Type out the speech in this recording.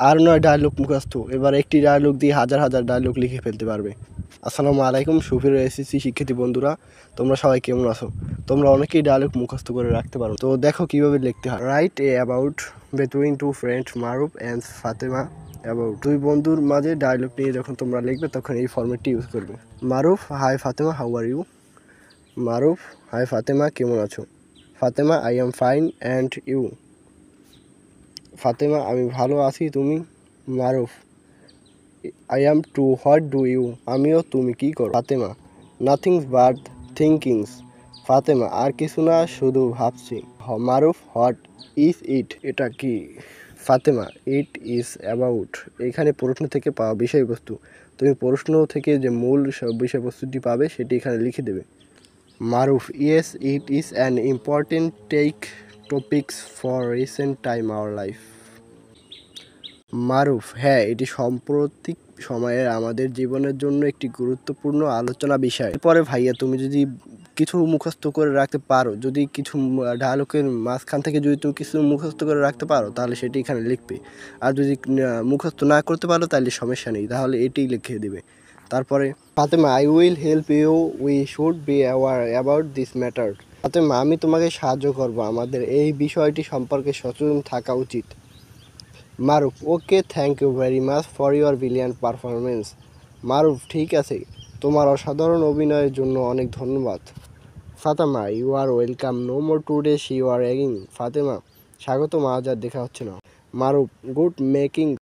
আর নয় ডায়লগ মুখস্থ, এবার একটি ডায়লগ দিয়ে হাজার হাজার ডায়লগ লিখে ফেলতে পারবে। আসসালামু আলাইকুম সুপ্রিয় এসএসসি শিক্ষার্থী বন্ধুরা, তোমরা সবাই কেমন আছো? তোমরা অনেকেই ডায়লগ মুখস্থ করে রাখতে পারো, তো দেখো কিভাবে লিখতে হয়। Write a about between two friends Maruf and Fatema. About দুই বন্ধুর মাঝে ডায়লগ নিয়ে যখন তোমরা লিখবে তখন এই ফরম্যাটটি ইউজ করবে। Maruf, hi Fatema, how are you? Maruf, hi Fatema, কেমন আছো? Fatema, I am fine and you? Fatema, আমি ভালো আছি, তুমি? Maruf, I am too, what do you? আমিও, তুমি কি করো? Fatema, nothing but thinkings. Fatema, আর কিছু না, শুধু ভাবছি। Maruf, what is it? এটা কি? Fatema, it is about. এখানে প্রশ্ন থেকে পাওয়া বিষয়বস্তু, তুমি প্রশ্ন থেকে যে মূল বিষয়বস্তুটি পাবে সেটি এখানে লিখে দেবে। Maruf, yes it is an important topics for recent time our life. Maruf, হ্যাঁ, এটি সাম্প্রতিক সময়ের আমাদের জীবনের জন্য একটি গুরুত্বপূর্ণ আলোচনা বিষয়। এরপরে ভাইয়া তুমি যদি কিছু মুখস্থ করে রাখতে পারো, যদি কিছু ডায়লগের মাঝখান থেকে যদি তুমি কিছু মুখস্থ করে রাখতে পারো তাহলে সেটি এখানে লিখবে। আর যদি মুখস্থ না করতে পারো তাহলে সমস্যা নেই, তাহলে এটিই লিখে দেবে। তারপরে Fatema, I will help you, we should be aware about this matter. Fatema, আমি তোমাকে সাহায্য করব, আমাদের এই বিষয়টি সম্পর্কে সচেতন থাকা উচিত। Maruf, okay, thank you very much for your brilliant performance. Maruf, ঠিক আছে, তোমার অসাধারণ অভিনয়ের জন্য অনেক ধন্যবাদ। Fatema, you are welcome, no more today see you are again. Fatema, স্বাগতম, আজ আর দেখা হচ্ছে না। মারুফ, গুড মেকিং